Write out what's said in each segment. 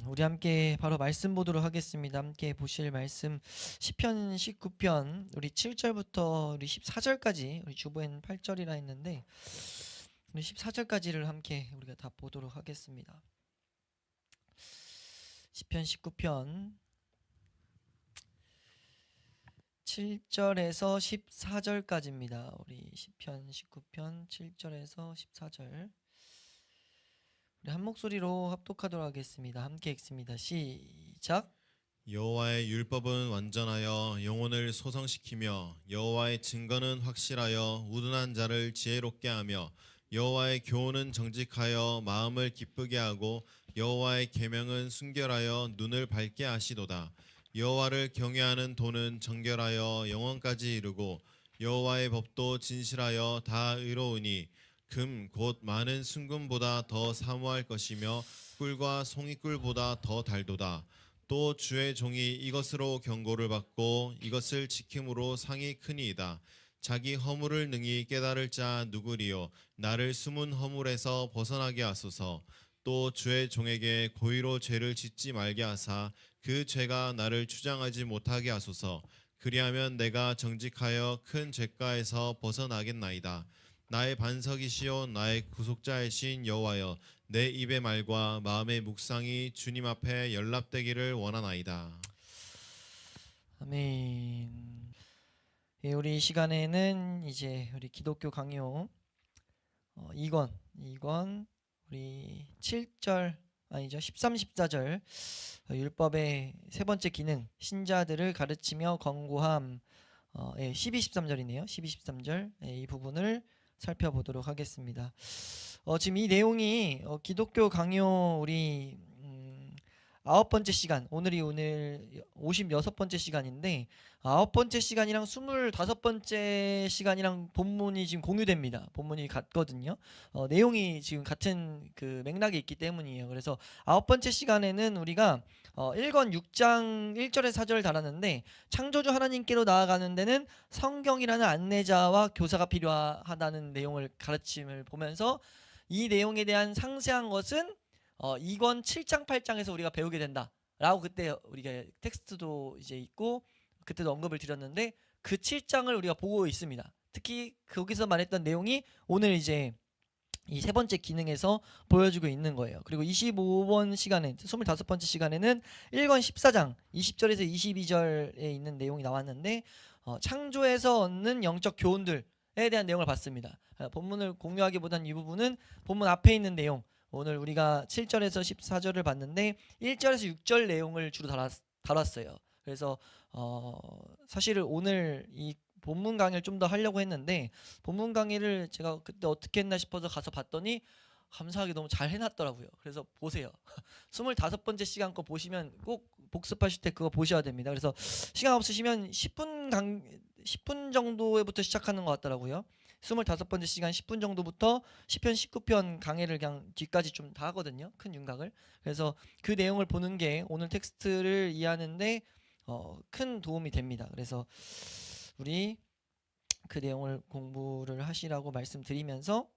우리 함께 바로 말씀 보도록 하겠습니다. 함께 보실 말씀 시편 19편 우리 7절부터 우리 14절까지 우리 주보에는 8절이라 했는데 우리 14절까지를 함께 우리가 다 보도록 하겠습니다. 시편 19편 7절에서 14절까지입니다. 우리 시편 19편 7절에서 14절 우리 한 목소리로 합독하도록 하겠습니다. 함께 읽습니다. 시작. 여호와의 율법은 완전하여 영혼을 소성시키며 여호와의 증거는 확실하여 우둔한 자를 지혜롭게 하며 여호와의 교훈은 정직하여 마음을 기쁘게 하고 여호와의 계명은 순결하여 눈을 밝게 하시도다. 여호와를 경외하는 도는 정결하여 영원까지 이르고 여호와의 법도 진실하여 다 의로우니 금 곧 많은 순금보다 더 사모할 것이며 꿀과 송이꿀보다 더 달도다. 또 주의 종이 이것으로 경고를 받고 이것을 지킴으로 상이 크니이다. 자기 허물을 능히 깨달을 자 누구리요. 나를 숨은 허물에서 벗어나게 하소서. 또 주의 종에게 고의로 죄를 짓지 말게 하사 그 죄가 나를 추장하지 못하게 하소서. 그리하면 내가 정직하여 큰 죄가에서 벗어나겠나이다. 나의 반석이시요 나의 구속자이신 여호와여, 내 입의 말과 마음의 묵상이 주님 앞에 연락되기를 원하나이다. 아멘. 예, 우리 이 시간에는 이제 우리 기독교 강요 2권 우리 7절 아니죠 13, 14절 율법의 세 번째 기능 신자들을 가르치며 권고함 12, 13절이네요. 12, 13절 이 부분을 살펴보도록 하겠습니다. 지금 이 내용이 기독교 강요 우리 9번째 시간 오늘 56번째 시간인데 9번째 시간이랑 25번째 시간이랑 본문이 지금 공유됩니다. 본문이 같거든요. 내용이 지금 같은 그 맥락이 있기 때문이에요. 그래서 9번째 시간에는 우리가 1권 6장 1절에 4절을 달았는데 창조주 하나님께로 나아가는 데는 성경이라는 안내자와 교사가 필요하다는 내용을 가르침을 보면서 이 내용에 대한 상세한 것은 2권 7장 8장에서 우리가 배우게 된다라고 그때 우리가 텍스트도 이제 있고 그때도 언급을 드렸는데 그 7장을 우리가 보고 있습니다. 특히 거기서 말했던 내용이 오늘 이제 이 세 번째 기능에서 보여주고 있는 거예요. 그리고 25번 시간에 25번째 시간에는 1권 14장 20절에서 22절에 있는 내용이 나왔는데 창조에서 얻는 영적 교훈들에 대한 내용을 봤습니다. 본문을 공유하기보다는 이 부분은 본문 앞에 있는 내용 오늘 우리가 7절에서 14절을 봤는데 1절에서 6절 내용을 주로 다뤘어요. 그래서 사실 오늘 이 본문 강의를 좀 더 하려고 했는데 본문 강의를 제가 그때 어떻게 했나 싶어서 가서 봤더니 감사하게 너무 잘 해놨더라고요. 그래서 보세요. 25번째 시간 거 보시면 꼭 복습하실 때 그거 보셔야 됩니다. 그래서 시간 없으시면 10분 정도부터 시작하는 것 같더라고요. 25번째 시간 10분 정도부터 시편 19편 강의를 그냥 뒤까지 좀 다 하거든요. 큰 윤곽을. 그래서 그 내용을 보는 게 오늘 텍스트를 이해하는데 큰 도움이 됩니다. 그래서 우리 그 내용을 공부를 하시라고 말씀드리면서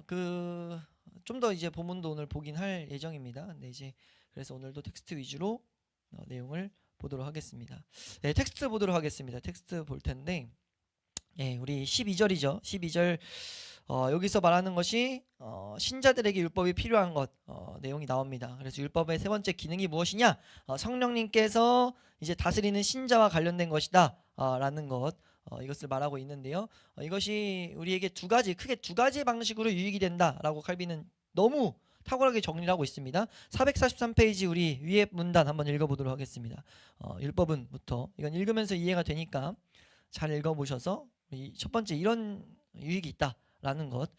그 좀 더 이제 본문도 오늘 보긴 할 예정입니다. 근데 이제 그래서 오늘도 텍스트 위주로 내용을 보도록 하겠습니다. 네, 텍스트 보도록 하겠습니다. 텍스트 볼 텐데 예, 우리 12절이죠. 12절 여기서 말하는 것이 신자들에게 율법이 필요한 것 내용이 나옵니다. 그래서 율법의 세 번째 기능이 무엇이냐? 성령님께서 이제 다스리는 신자와 관련된 것이다 라는 것 이것을 말하고 있는데요. 이것이 우리에게 크게 두 가지 방식으로 유익이 된다라고 칼빈은 너무 탁월하게 정리를 하고 있습니다. 443페이지 우리 위에 문단 한번 읽어보도록 하겠습니다. 율법은부터 이건 읽으면서 이해가 되니까 잘 읽어보셔서 첫 번째 이런 유익이 있다라는 것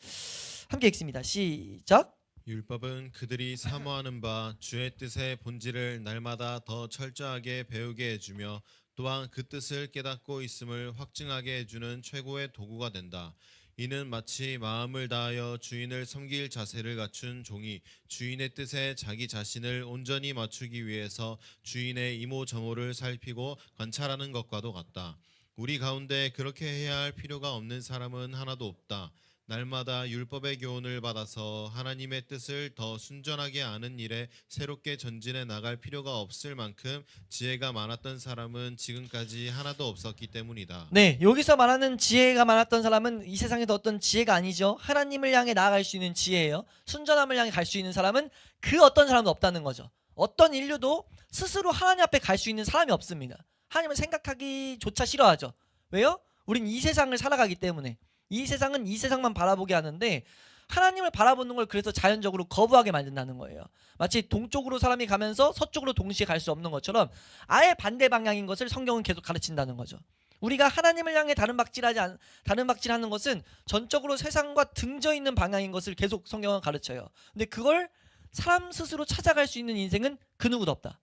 함께 읽습니다. 시작. 율법은 그들이 사모하는 바 주의 뜻의 본질을 날마다 더 철저하게 배우게 해주며 또한 그 뜻을 깨닫고 있음을 확증하게 해주는 최고의 도구가 된다. 이는 마치 마음을 다하여 주인을 섬길 자세를 갖춘 종이 주인의 뜻에 자기 자신을 온전히 맞추기 위해서 주인의 이모저모를 살피고 관찰하는 것과도 같다. 우리 가운데 그렇게 해야 할 필요가 없는 사람은 하나도 없다. 날마다 율법의 교훈을 받아서 하나님의 뜻을 더 순전하게 아는 일에 새롭게 전진해 나갈 필요가 없을 만큼 지혜가 많았던 사람은 지금까지 하나도 없었기 때문이다. 네, 여기서 말하는 지혜가 많았던 사람은 이 세상에서 어떤 지혜가 아니죠. 하나님을 향해 나아갈 수 있는 지혜예요. 순전함을 향해 갈 수 있는 사람은 그 어떤 사람도 없다는 거죠. 어떤 인류도 스스로 하나님 앞에 갈 수 있는 사람이 없습니다. 하나님을 생각하기조차 싫어하죠. 왜요? 우린 이 세상을 살아가기 때문에. 이 세상은 이 세상만 바라보게 하는데 하나님을 바라보는 걸 그래서 자연적으로 거부하게 만든다는 거예요. 마치 동쪽으로 사람이 가면서 서쪽으로 동시에 갈 수 없는 것처럼 아예 반대 방향인 것을 성경은 계속 가르친다는 거죠. 우리가 하나님을 향해 다른 박질하는 것은 전적으로 세상과 등져 있는 방향인 것을 계속 성경은 가르쳐요. 근데 그걸 사람 스스로 찾아갈 수 있는 인생은 그 누구도 없다.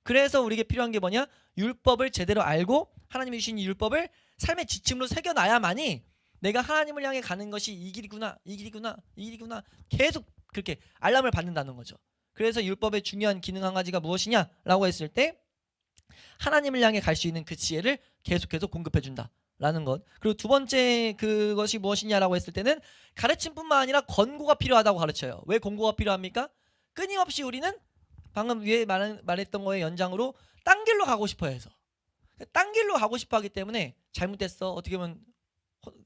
그래서 우리에게 필요한 게 뭐냐? 율법을 제대로 알고 하나님이 주신 이 율법을 삶의 지침으로 새겨놔야만이 내가 하나님을 향해 가는 것이 이 길이구나, 이 길이구나, 이 길이구나 계속 그렇게 알람을 받는다는 거죠. 그래서 율법의 중요한 기능 한 가지가 무엇이냐라고 했을 때 하나님을 향해 갈 수 있는 그 지혜를 계속해서 공급해준다라는 것. 그리고 두 번째 그것이 무엇이냐라고 했을 때는 가르침뿐만 아니라 권고가 필요하다고 가르쳐요. 왜 권고가 필요합니까? 끊임없이 우리는 방금 위에 말했던 거의 연장으로 딴 길로 가고 싶어 해서 딴 길로 가고 싶어 하기 때문에 잘못됐어. 어떻게 보면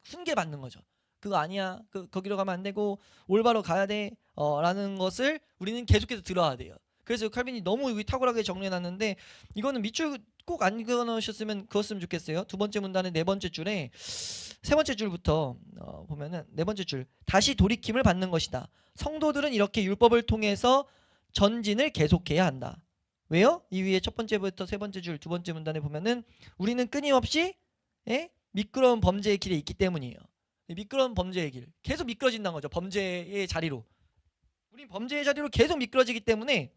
훈계받는 거죠. 그거 아니야. 거기로 가면 안 되고 올바로 가야 돼. 라는 것을 우리는 계속해서 들어야 돼요. 그래서 칼빈이 너무 여기 탁월하게 정리해놨는데 이거는 밑줄 꼭 안 그어놓으셨으면 그었으면 좋겠어요. 두 번째 문단의 네 번째 줄에 세 번째 줄부터 보면은 네 번째 줄 다시 돌이킴을 받는 것이다. 성도들은 이렇게 율법을 통해서 전진을 계속해야 한다. 왜요? 이 위에 첫 번째부터 세 번째 줄 두 번째 문단에 보면은 우리는 끊임없이 미끄러운 범죄의 길에 있기 때문이에요. 미끄러운 범죄의 길 계속 미끄러진다는 거죠. 범죄의 자리로 우린 범죄의 자리로 계속 미끄러지기 때문에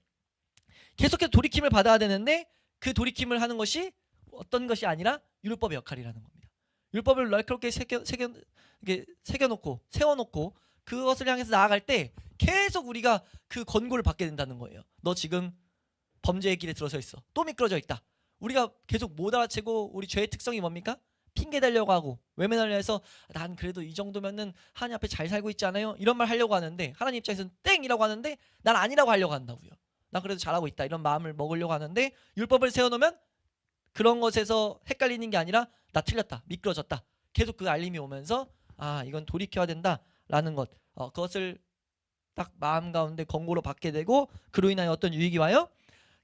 계속해서 돌이킴을 받아야 되는데 그 돌이킴을 하는 것이 어떤 것이 아니라 율법의 역할이라는 겁니다. 율법을 날카롭게 새겨놓고 세워놓고 그것을 향해서 나아갈 때 계속 우리가 그 권고를 받게 된다는 거예요. 너 지금 범죄의 길에 들어서 있어. 또 미끄러져 있다. 우리가 계속 못 알아채고 우리 죄의 특성이 뭡니까? 핑계 대려고 하고 외면하려 해서 난 그래도 이 정도면은 하나님 앞에 잘 살고 있지 않아요? 이런 말 하려고 하는데 하나님 입장에서는 땡이라고 하는데 난 아니라고 하려고 한다고요. 난 그래도 잘하고 있다 이런 마음을 먹으려고 하는데 율법을 세워놓으면 그런 것에서 헷갈리는 게 아니라 나 틀렸다 미끄러졌다 계속 그 알림이 오면서 아 이건 돌이켜야 된다라는 것 그것을 딱 마음 가운데 권고로 받게 되고 그로 인하여 어떤 유익이 와요?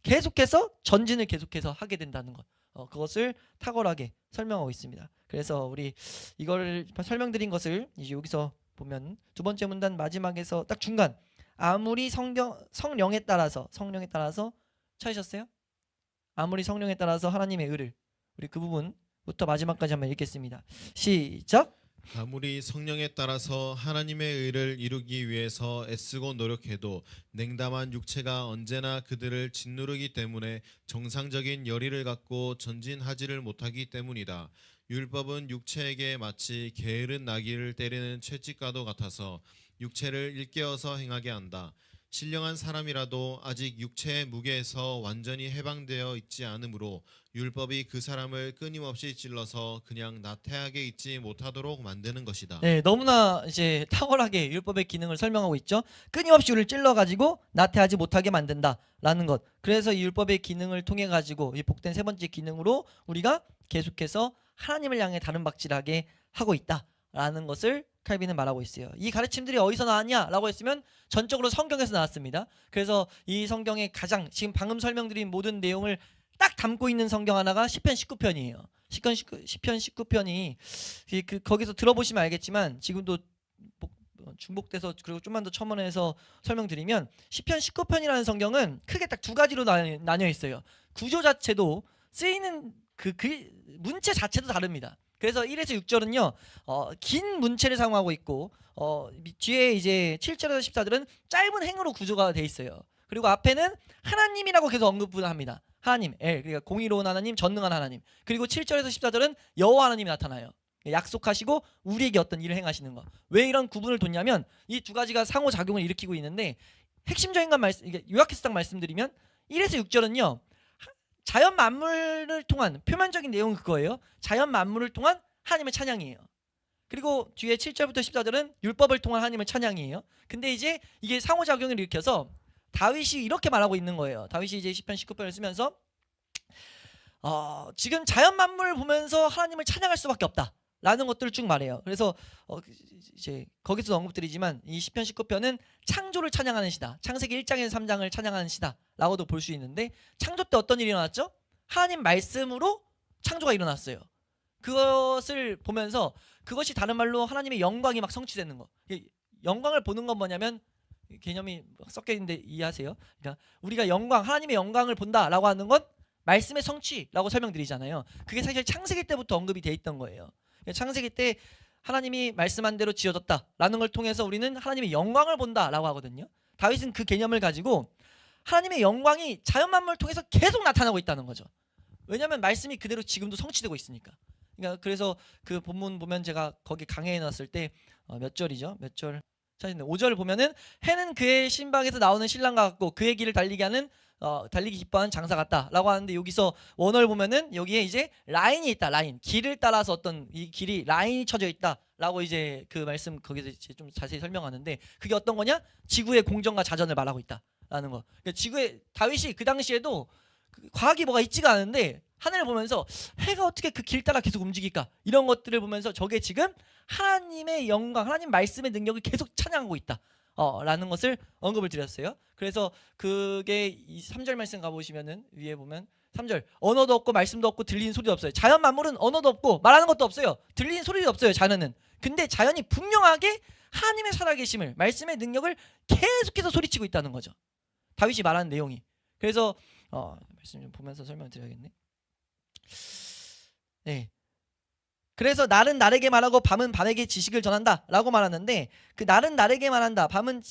계속해서 전진을 계속해서 하게 된다는 것 그것을 탁월하게 설명하고 있습니다. 그래서 우리 이걸 설명드린 것을 이제 여기서 보면 두 번째 문단 마지막에서 딱 중간 아무리 성령에 따라서 찾으셨어요? 아무리 성령에 따라서 하나님의 의를 우리 그 부분부터 마지막까지 한번 읽겠습니다. 시작. 아무리 성령에 따라서 하나님의 의를 이루기 위해서 애쓰고 노력해도 냉담한 육체가 언제나 그들을 짓누르기 때문에 정상적인 열의를 갖고 전진하지를 못하기 때문이다. 율법은 육체에게 마치 게으른 나귀를 때리는 채찍과도 같아서 육체를 일깨워서 행하게 한다. 신령한 사람이라도 아직 육체의 무게에서 완전히 해방되어 있지 않으므로 율법이 그 사람을 끊임없이 찔러서 그냥 나태하게 있지 못하도록 만드는 것이다. 네, 너무나 이제 탁월하게 율법의 기능을 설명하고 있죠. 끊임없이 우리를 찔러가지고 나태하지 못하게 만든다라는 것. 그래서 이 율법의 기능을 통해 가지고 이 복된 세 번째 기능으로 우리가 계속해서 하나님을 향해 다른 박질하게 하고 있다라는 것을 칼빈은 말하고 있어요. 이 가르침들이 어디서 나왔냐라고 했으면 전적으로 성경에서 나왔습니다. 그래서 이 성경의 가장 지금 방금 설명드린 모든 내용을 딱 담고 있는 성경 하나가 시편 19편이에요. 시편 19편이 거기서 들어보시면 알겠지만 지금도 중복돼서 그리고 좀만 더 첨언해서 설명드리면 시편 19편이라는 성경은 크게 딱 두 가지로 나뉘어 있어요. 구조 자체도 쓰이는 그 문체 자체도 다릅니다. 그래서 1에서 6절은요 긴 문체를 사용하고 있고 뒤에 이제 7절에서 14절은 짧은 행으로 구조가 돼 있어요. 그리고 앞에는 하나님이라고 계속 언급을 합니다. 하나님, 그러니까 공의로운 하나님, 전능한 하나님. 그리고 7절에서 14절은 여호와 하나님이 나타나요. 약속하시고 우리에게 어떤 일을 행하시는 거. 왜 이런 구분을 뒀냐면 이 두 가지가 상호작용을 일으키고 있는데 핵심적인 건 요약해서 딱 말씀드리면 1에서 6절은요 자연 만물을 통한 표면적인 내용은 그거예요. 자연 만물을 통한 하나님의 찬양이에요. 그리고 뒤에 7절부터 14절은 율법을 통한 하나님의 찬양이에요. 근데 이제 이게 상호작용을 일으켜서 다윗이 이렇게 말하고 있는 거예요. 다윗이 이제 시편 19편을 쓰면서 지금 자연 만물을 보면서 하나님을 찬양할 수밖에 없다 라는 것들을 쭉 말해요. 그래서 이제 거기서 언급드리지만 이 시편 19편은 창조를 찬양하는 시다, 창세기 1장에서 3장을 찬양하는 시다 라고도 볼 수 있는데, 창조 때 어떤 일이 일어났죠? 하나님 말씀으로 창조가 일어났어요. 그것을 보면서 그것이 다른 말로 하나님의 영광이 막 성취되는 거. 영광을 보는 건 뭐냐면, 개념이 섞여 있는데 이해하세요? 그러니까 우리가 하나님의 영광을 본다라고 하는 건 말씀의 성취라고 설명드리잖아요. 그게 사실 창세기 때부터 언급이 돼 있던 거예요. 창세기 때 하나님이 말씀한 대로 지어졌다라는 걸 통해서 우리는 하나님의 영광을 본다라고 하거든요. 다윗은 그 개념을 가지고 하나님의 영광이 자연 만물을 통해서 계속 나타나고 있다는 거죠. 왜냐하면 말씀이 그대로 지금도 성취되고 있으니까. 그러니까 그래서 그 본문 보면 제가 거기 강해해 놨을 때 몇 절이죠? 몇 절? 5절 보면은 해는 그의 신방에서 나오는 신랑과 같고 그의 길을 달리기 기뻐하는 장사 같다라고 하는데, 여기서 원어를 보면은 여기에 이제 라인이 있다. 라인, 길을 따라서 어떤 이 길이 라인이 쳐져 있다라고 이제 그 말씀 거기서 이제 좀 자세히 설명하는데, 그게 어떤 거냐? 지구의 공정과 자전을 말하고 있다라는 거. 그러니까 지구의 다윗이 그 당시에도 과학이 뭐가 있지가 않은데 하늘을 보면서 해가 어떻게 그 길 따라 계속 움직일까, 이런 것들을 보면서 저게 지금 하나님의 영광, 하나님 말씀의 능력을 계속 찬양하고 있다 라는 것을 언급을 드렸어요. 그래서 그게 이 3절 말씀 가보시면은 위에 보면 3절, 언어도 없고 말씀도 없고 들리는 소리도 없어요. 자연 만물은 언어도 없고 말하는 것도 없어요. 들리는 소리도 없어요, 자연은. 근데 자연이 분명하게 하나님의 살아계심을, 말씀의 능력을 계속해서 소리치고 있다는 거죠, 다윗이 말하는 내용이. 그래서 말씀 좀 보면서 설명드려야겠네. 네. 그래서 날은 날에게 말하고 밤은 밤에게 지식을 전한다 라고 말하는데, 그 날은 날에게 말한다, 밤은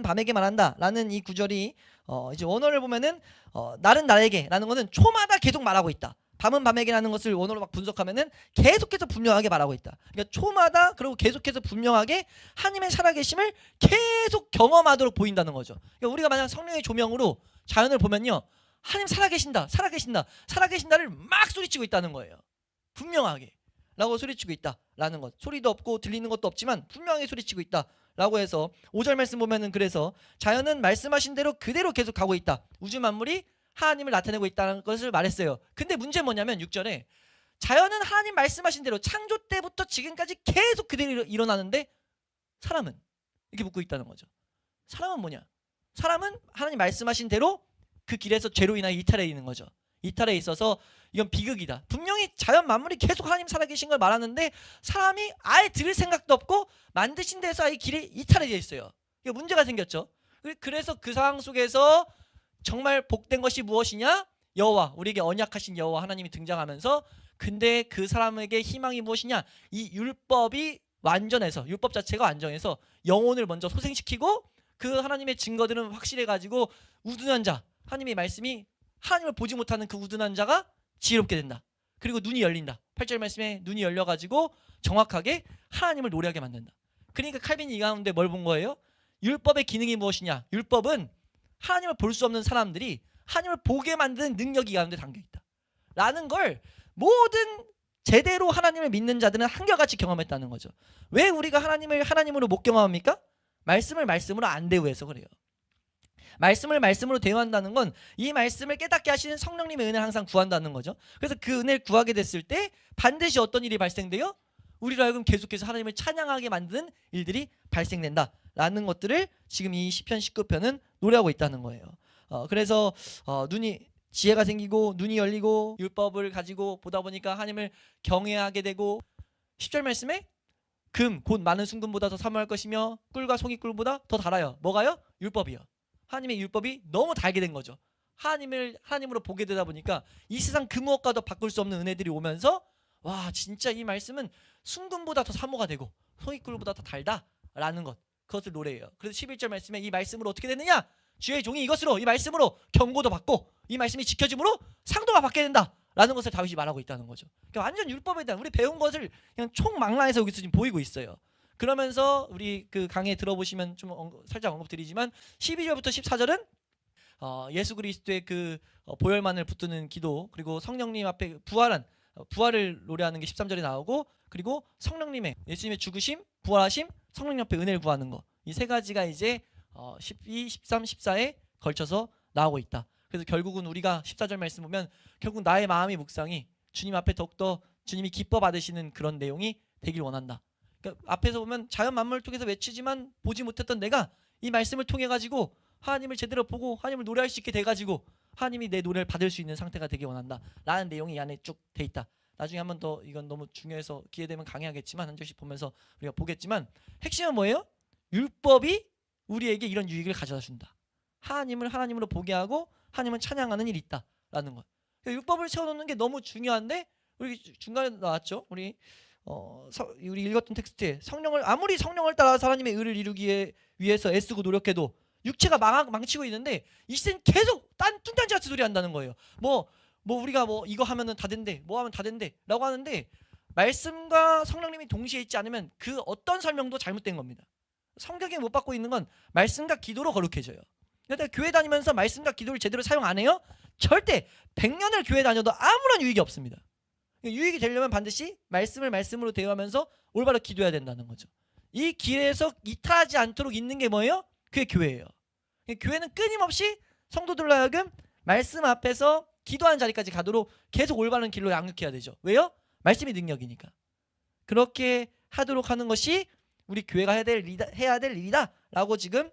밤에게 말한다 라는 이 구절이 이제 원어를 보면은 날은 날에게 라는 거는 초마다 계속 말하고 있다, 밤은 밤에게 라는 것을 원어로 막 분석하면은 계속해서 분명하게 말하고 있다. 그러니까 초마다, 그리고 계속해서 분명하게 하나님의 살아계심을 계속 경험하도록 보인다는 거죠. 그러니까 우리가 만약 성령의 조명으로 자연을 보면요, 하나님 살아계신다, 살아계신다, 살아계신다를 막 소리치고 있다는 거예요. 분명하게 라고 소리치고 있다라는 것. 소리도 없고 들리는 것도 없지만 분명하게 소리치고 있다라고 해서 5절 말씀 보면은, 그래서 자연은 말씀하신 대로 그대로 계속 가고 있다, 우주 만물이 하나님을 나타내고 있다는 것을 말했어요. 근데 문제는 뭐냐면 6절에 자연은 하나님 말씀하신 대로 창조 때부터 지금까지 계속 그대로 일어나는데 사람은, 이렇게 묻고 있다는 거죠. 사람은 뭐냐? 사람은 하나님 말씀하신 대로 그 길에서 죄로 인하여 이탈해 있는 거죠. 이탈에 있어서 이건 비극이다. 분명히 자연 만물이 계속 하나님 살아계신 걸 말하는데 사람이 아예 들을 생각도 없고 만드신 데서 아예 길에 이탈해 있어요. 이게 문제가 생겼죠. 그래서 그 상황 속에서 정말 복된 것이 무엇이냐? 여호와, 우리에게 언약하신 여호와 하나님이 등장하면서, 근데 그 사람에게 희망이 무엇이냐? 이 율법이 완전해서, 율법 자체가 완전해서 영혼을 먼저 소생시키고, 그 하나님의 증거들은 확실해가지고 우둔한 자, 하나님의 말씀이 하나님을 보지 못하는 그 우둔한 자가 지혜롭게 된다. 그리고 눈이 열린다. 8절 말씀에 눈이 열려가지고 정확하게 하나님을 노래하게 만든다. 그러니까 칼빈이 이 가운데 뭘 본 거예요? 율법의 기능이 무엇이냐? 율법은 하나님을 볼 수 없는 사람들이 하나님을 보게 만드는 능력이 이 가운데 담겨있다 라는 걸 모든 제대로 하나님을 믿는 자들은 한결같이 경험했다는 거죠. 왜 우리가 하나님을 하나님으로 못 경험합니까? 말씀을 말씀으로 안 대우해서 그래요. 말씀을 말씀으로 대우한다는 건 이 말씀을 깨닫게 하시는 성령님의 은혜를 항상 구한다는 거죠. 그래서 그 은혜를 구하게 됐을 때 반드시 어떤 일이 발생돼요? 우리로 하여금 계속해서 하나님을 찬양하게 만드는 일들이 발생된다라는 것들을 지금 이 시편 19편은 노래하고 있다는 거예요. 그래서 지혜가 생기고 눈이 열리고 율법을 가지고 보다 보니까 하나님을 경외하게 되고, 10절 말씀에 금 곧 많은 순금보다 더 사모할 것이며 꿀과 송이꿀보다 더 달아요. 뭐가요? 율법이요. 하나님의 율법이 너무 달게 된 거죠. 하나님으로 보게 되다 보니까 이 세상 그 무엇과도 바꿀 수 없는 은혜들이 오면서, 와, 진짜 이 말씀은 순금보다 더 사모가 되고 송이꿀보다 더 달다라는 것, 그것을 노래해요. 그래서 11절 말씀에 이 말씀으로 어떻게 되느냐? 주의 종이 이것으로, 이 말씀으로 경고도 받고 이 말씀이 지켜짐으로 상도가 받게 된다라는 것을 다윗이 말하고 있다는 거죠. 그러니까 완전 율법에 대한 우리 배운 것을 그냥 총망라해서 여기서 지금 보이고 있어요. 그러면서 우리 그 강의 들어보시면 좀 살짝 언급드리지만 12절부터 14절은 예수 그리스도의 그 보혈만을 붙드는 기도, 그리고 성령님 앞에 부활한 부활을 노래하는 게 13절에 나오고, 그리고 성령님의 예수님의 죽으심, 부활하심, 성령 옆에 은혜를 구하는 거, 이 세 가지가 이제 12, 13, 14에 걸쳐서 나오고 있다. 그래서 결국은 우리가 14절 말씀 보면 결국 나의 마음의 묵상이 주님 앞에 더욱더 주님이 기뻐 받으시는 그런 내용이 되길 원한다. 그러니까 앞에서 보면 자연 만물을 통해서 외치지만 보지 못했던 내가 이 말씀을 통해 가지고 하나님을 제대로 보고 하나님을 노래할 수 있게 돼 가지고 하나님이 내 노래를 받을 수 있는 상태가 되길 원한다 라는 내용이 이 안에 쭉 돼 있다. 나중에 한번 더, 이건 너무 중요해서 기회되면 강의하겠지만 한 절씩 보면서 우리가 보겠지만, 핵심은 뭐예요? 율법이 우리에게 이런 유익을 가져다 준다. 하나님을 하나님으로 보게 하고 하나님을 찬양하는 일이 있다라는 것. 그러니까 율법을 세워놓는 게 너무 중요한데, 우리 중간에 나왔죠. 우리 읽었던 텍스트에 아무리 성령을 따라 하나님의 의를 이루기 위해서 애쓰고 노력해도 육체가 망치고 있는데 이 시대는 계속 뚱딴지 같은 소리 한다는 거예요. 뭐 우리가 뭐 이거 하면은 다 된대, 뭐 하면 다 된대 라고 하는데, 말씀과 성령님이 동시에 있지 않으면 그 어떤 설명도 잘못된 겁니다. 성경에 못 받고 있는 건 말씀과 기도로 거룩해져요. 그러니까 교회 다니면서 말씀과 기도를 제대로 사용 안 해요? 절대 100년을 교회 다녀도 아무런 유익이 없습니다. 유익이 되려면 반드시 말씀을 말씀으로 대화하면서 올바로 기도해야 된다는 거죠. 이 길에서 이탈하지 않도록 있는 게 뭐예요? 그게 교회예요. 교회는 끊임없이 성도들로 하여금 말씀 앞에서 기도하는 자리까지 가도록 계속 올바른 길로 양육해야 되죠. 왜요? 말씀이 능력이니까. 그렇게 하도록 하는 것이 우리 교회가 해야 될 일이다 라고 지금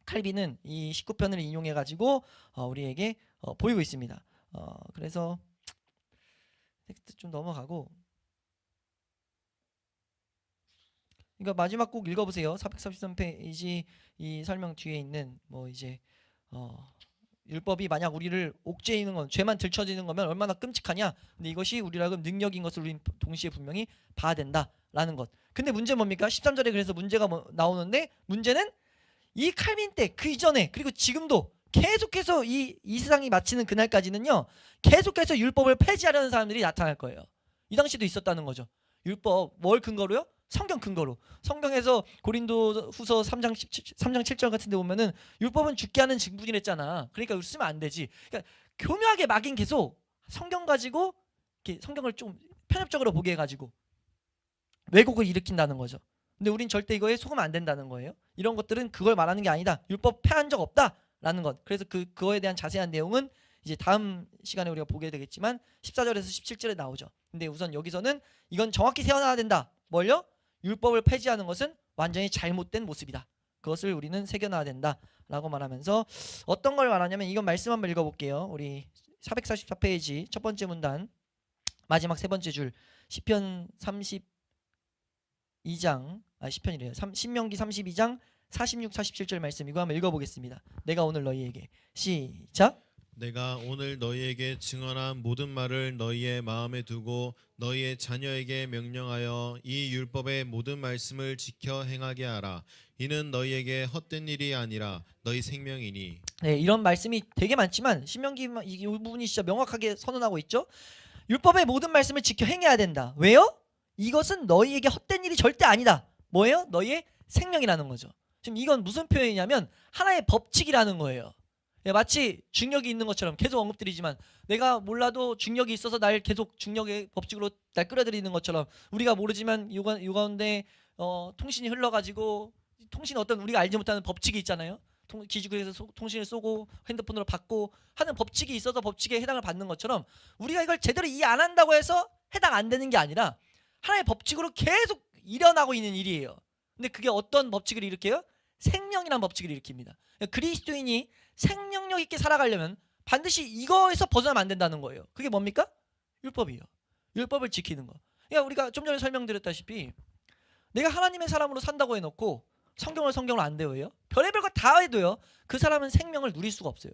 칼빈은 이 19편을 인용해 가지고 우리에게 보이고 있습니다. 그래서 텍스트 좀 넘어가고, 그러니까 마지막 꼭 읽어보세요. 433페이지 이 설명 뒤에 있는 뭐 이제 율법이 만약 우리를 옥죄이는 건, 죄만 들춰지는 거면 얼마나 끔찍하냐. 근데 이것이 우리라고 능력인 것을 우리는 동시에 분명히 봐야 된다라는 것. 근데 문제 뭡니까? 13절에 그래서 문제가 나오는데, 문제는 이 칼빈 때 그 이전에 그리고 지금도 계속해서 이 세상이 마치는 그날까지는요, 계속해서 율법을 폐지하려는 사람들이 나타날 거예요. 이 당시도 있었다는 거죠. 율법 뭘 근거로요? 성경 근거로. 성경에서 고린도후서 3장 7절 같은 데 보면은 율법은 죽게 하는 증분이랬잖아. 그러니까 이걸 쓰면 안 되지. 그러니까 교묘하게 막인 계속 성경 가지고 이렇게 성경을 좀 편협적으로 보게 해가지고 왜곡을 일으킨다는 거죠. 근데 우린 절대 이거에 속으면 안 된다는 거예요. 이런 것들은 그걸 말하는 게 아니다. 율법 폐한 적 없다라는 것. 그래서 그거에 대한 자세한 내용은 이제 다음 시간에 우리가 보게 되겠지만 14절에서 17절에 나오죠. 근데 우선 여기서는 이건 정확히 세워놔야 된다. 뭘요? 율법을 폐지하는 것은 완전히 잘못된 모습이다. 그것을 우리는 새겨놔야 된다라고 말하면서 어떤 걸 말하냐면, 이건 말씀 한번 읽어볼게요. 우리 444페이지 첫 번째 문단 마지막 세 번째 줄, 시편 32장 시편이래요. 신명기 32장 46, 47절 말씀, 이거 한번 읽어보겠습니다. 내가 오늘 너희에게, 시작. 내가 오늘 너희에게 증언한 모든 말을 너희의 마음에 두고 너희의 자녀에게 명령하여 이 율법의 모든 말씀을 지켜 행하게 하라. 이는 너희에게 헛된 일이 아니라 너희 생명이니. 네, 이런 말씀이 되게 많지만 신명기 이 부분이 진짜 명확하게 선언하고 있죠. 율법의 모든 말씀을 지켜 행해야 된다. 왜요? 이것은 너희에게 헛된 일이 절대 아니다. 뭐예요? 너희의 생명이라는 거죠. 지금 이건 무슨 표현이냐면 하나의 법칙이라는 거예요. 마치 중력이 있는 것처럼 계속 언급드리지만, 내가 몰라도 중력이 있어서 날 계속 중력의 법칙으로 날 끌어들이는 것처럼, 우리가 모르지만 요 가운데 통신이 흘러가지고, 통신 어떤 우리가 알지 못하는 법칙이 있잖아요. 기지국에서 통신을 쏘고 핸드폰으로 받고 하는 법칙이 있어서 법칙에 해당을 받는 것처럼, 우리가 이걸 제대로 이해 안 한다고 해서 해당 안 되는 게 아니라 하나의 법칙으로 계속 일어나고 있는 일이에요. 근데 그게 어떤 법칙을 일으켜요? 생명이라는 법칙을 일으킵니다. 그리스도인이 생명력 있게 살아가려면 반드시 이거에서 벗어나면 안 된다는 거예요. 그게 뭡니까? 율법이에요. 율법을 지키는 거. 그러니까 우리가 좀 전에 설명드렸다시피, 내가 하나님의 사람으로 산다고 해놓고 성경을 안 대워요. 별의별 거 다 해도요, 그 사람은 생명을 누릴 수가 없어요.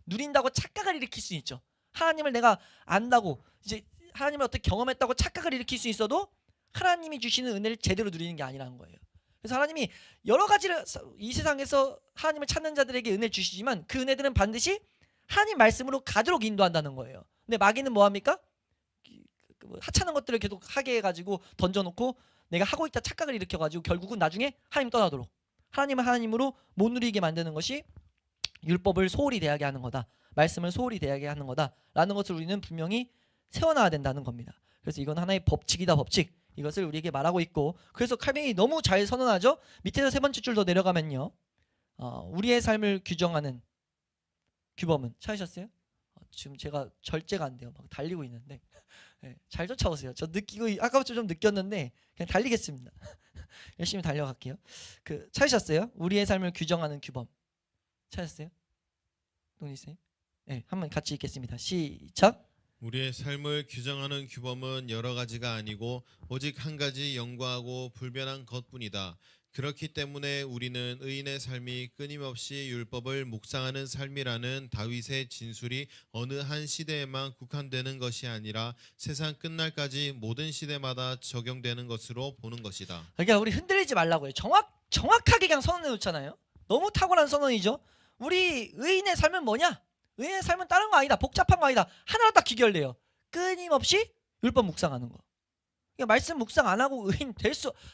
누린다고 착각을 일으킬 수 있죠. 하나님을 내가 안다고, 이제 하나님을 어떻게 경험했다고 착각을 일으킬 수 있어도 하나님이 주시는 은혜를 제대로 누리는 게 아니라는 거예요. 그래서 하나님이 여러 가지를 이 세상에서 하나님을 찾는 자들에게 은혜를 주시지만, 그 은혜들은 반드시 하나님 말씀으로 가도록 인도한다는 거예요. 근데 마귀는 뭐합니까? 하찮은 것들을 계속 하게 해가지고 던져놓고 내가 하고 있다 착각을 일으켜가지고 결국은 나중에 하나님 떠나도록, 하나님을 하나님으로 못 누리게 만드는 것이 율법을 소홀히 대하게 하는 거다, 말씀을 소홀히 대하게 하는 거다 라는 것을 우리는 분명히 세워놔야 된다는 겁니다. 그래서 이건 하나의 법칙이다, 법칙. 이것을 우리에게 말하고 있고, 그래서 칼빈이 너무 잘 선언하죠. 밑에서 세 번째 줄 더 내려가면요, 우리의 삶을 규정하는 규범은 찾으셨어요? 지금 제가 절제가 안 돼요. 막 달리고 있는데 네, 잘 쫓아오세요. 저 느끼고 아까부터 좀 느꼈는데 그냥 달리겠습니다. 열심히 달려갈게요. 그 찾으셨어요? 우리의 삶을 규정하는 규범 찾았어요? 동훈이쌤? 네, 한번 같이 읽겠습니다. 시작. 우리의 삶을 규정하는 규범은 여러 가지가 아니고 오직 한 가지 영구하고 불변한 것뿐이다. 그렇기 때문에 우리는 의인의 삶이 끊임없이 율법을 묵상하는 삶이라는 다윗의 진술이 어느 한 시대에만 국한되는 것이 아니라 세상 끝날까지 모든 시대마다 적용되는 것으로 보는 것이다. 그러니까 우리 흔들리지 말라고요. 정확하게 그냥 선언해 놓잖아요. 너무 탁월한 선언이죠. 우리 의인의 삶은 뭐냐? 의인의 삶은 다른 거 아니다. 복잡한 거 아니다. 하나로 딱 귀결돼요. 끊임없이 율법 묵상하는 거. 그러니까 말씀 묵상 안 하고 의인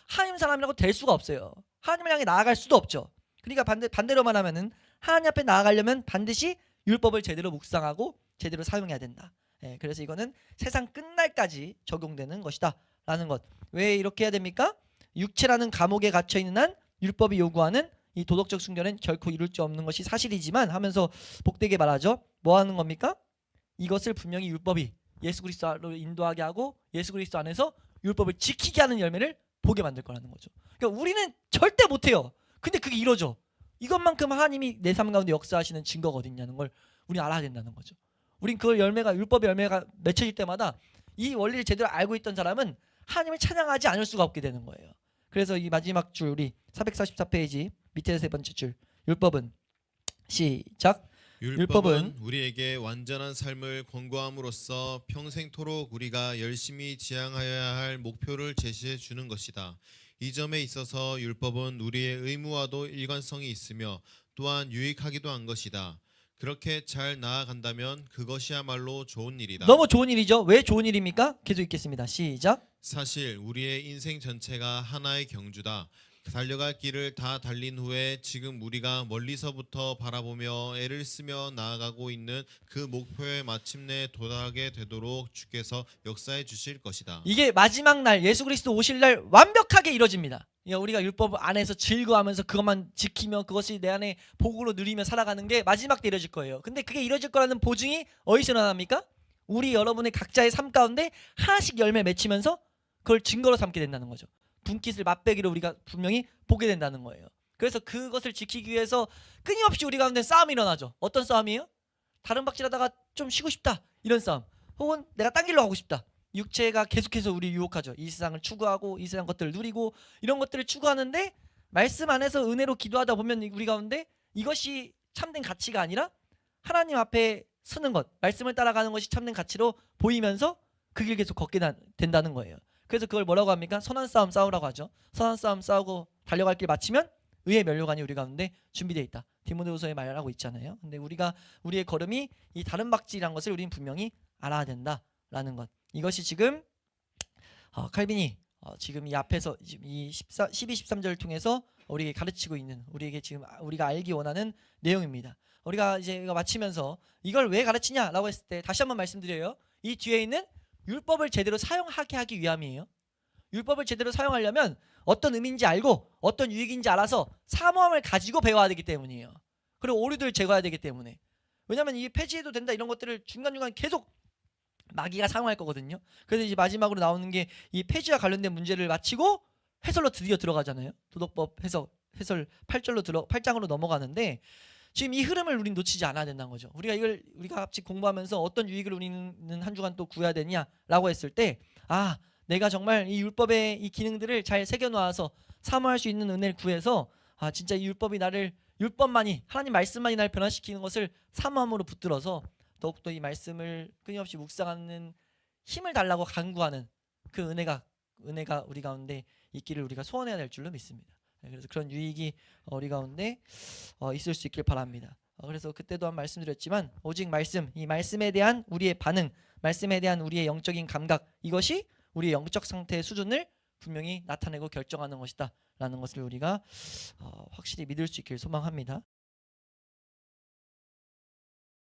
하나님 사람이라고 될 수가 없어요. 하나님을 향해 나아갈 수도 없죠. 그러니까 반대로만 하면은 하나님 앞에 나아가려면 반드시 율법을 제대로 묵상하고 제대로 사용해야 된다. 예, 그래서 이거는 세상 끝날까지 적용되는 것이다라는 것. 왜 이렇게 해야 됩니까? 육체라는 감옥에 갇혀 있는 한 율법이 요구하는 이 도덕적 순결은 결코 이룰 수 없는 것이 사실이지만 하면서 복되게 말하죠. 뭐 하는 겁니까? 이것을 분명히 율법이 예수 그리스도로 인도하게 하고 예수 그리스도 안에서 율법을 지키게 하는 열매를 보게 만들 거라는 거죠. 그러니까 우리는 절대 못해요. 근데 그게 이루어져. 이것만큼 하나님이 내 삶 가운데 역사하시는 증거가 어디 있냐는 걸 우리 알아야 된다는 거죠. 우린 그 열매가 율법의 열매가 맺혀질 때마다 이 원리를 제대로 알고 있던 사람은 하나님을 찬양하지 않을 수가 없게 되는 거예요. 그래서 이 마지막 줄 우리 444페이지 밑에 세 번째 줄 율법은 시작. 율법은 우리에게 완전한 삶을 권고함으로써 평생토록 우리가 열심히 지향하여야 할 목표를 제시해 주는 것이다. 이 점에 있어서 율법은 우리의 의무와도 일관성이 있으며 또한 유익하기도 한 것이다. 그렇게 잘 나아간다면 그것이야말로 좋은 일이다. 너무 좋은 일이죠. 왜 좋은 일입니까? 계속 읽겠습니다. 시작. 사실 우리의 인생 전체가 하나의 경주다. 달려갈 길을 다 달린 후에 지금 우리가 멀리서부터 바라보며 애를 쓰며 나아가고 있는 그 목표에 마침내 도달하게 되도록 주께서 역사해 주실 것이다. 이게 마지막 날 예수 그리스도 오실 날 완벽하게 이루어집니다. 우리가 율법 안에서 즐거워하면서 그것만 지키며 그것이 내 안에 복으로 누리며 살아가는 게 마지막 때 이루어질 거예요. 근데 그게 이루어질 거라는 보증이 어디서 나납니까? 우리 여러분의 각자의 삶 가운데 하나씩 열매 맺히면서 그걸 증거로 삼게 된다는 거죠. 분깃을 맛배기로 우리가 분명히 보게 된다는 거예요. 그래서 그것을 지키기 위해서 끊임없이 우리 가운데 싸움이 일어나죠. 어떤 싸움이에요? 다른 박질하다가 좀 쉬고 싶다 이런 싸움, 혹은 내가 딴 길로 가고 싶다. 육체가 계속해서 우리 유혹하죠. 이 세상을 추구하고 이 세상 것들을 누리고 이런 것들을 추구하는데 말씀 안에서 은혜로 기도하다 보면 우리 가운데 이것이 참된 가치가 아니라 하나님 앞에 서는 것, 말씀을 따라가는 것이 참된 가치로 보이면서 그 길 계속 걷게 된다는 거예요. 그래서 그걸 뭐라고 합니까? 선한 싸움 싸우라고 하죠. 선한 싸움 싸우고 달려갈 길 마치면 의의 면류관이 우리 가운데 준비되어 있다. 디모데후서에 말하고 있잖아요. 근데 우리가 우리의 걸음이 이 다른 박질이라는 것을 우리는 분명히 알아야 된다라는 것. 이것이 지금 칼빈이 지금 이 앞에서 이 12, 13절을 통해서 우리에게 가르치고 있는, 우리에게 지금 우리가 알기 원하는 내용입니다. 우리가 이제 이거 마치면서 이걸 왜 가르치냐라고 했을 때 다시 한번 말씀드려요. 이 뒤에 있는 율법을 제대로 사용하게 하기 위함이에요. 율법을 제대로 사용하려면 어떤 의미인지 알고 어떤 유익인지 알아서 사모함을 가지고 배워야 되기 때문이에요. 그리고 오류들을 제거해야 되기 때문에. 왜냐하면 이게 폐지해도 된다 이런 것들을 중간중간 계속 마귀가 사용할 거거든요. 그래서 이제 마지막으로 나오는 게 이 폐지와 관련된 문제를 마치고 해설로 드디어 들어가잖아요. 도덕법 해설 8장으로 넘어가는데 지금 이 흐름을 우리는 놓치지 않아야 된다는 거죠. 우리가 같이 공부하면서 어떤 유익을 우리는 한 주간 또 구해야 되냐라고 했을 때, 내가 정말 이 율법의 이 기능들을 잘 새겨놓아서 사모할 수 있는 은혜를 구해서 진짜 이 율법만이, 하나님 말씀만이 날 변화시키는 것을 사모함으로 붙들어서 더욱더 이 말씀을 끊임없이 묵상하는 힘을 달라고 간구하는 그 은혜가 우리 가운데 있기를 우리가 소원해야 될 줄로 믿습니다. 그래서 그런 유익이 우리 가운데 있을 수 있길 바랍니다. 그래서 그때 또한 말씀드렸지만 오직 이 말씀에 대한 우리의 반응, 말씀에 대한 우리의 영적인 감각, 이것이 우리의 영적 상태의 수준을 분명히 나타내고 결정하는 것이다 라는 것을 우리가 확실히 믿을 수 있길 소망합니다.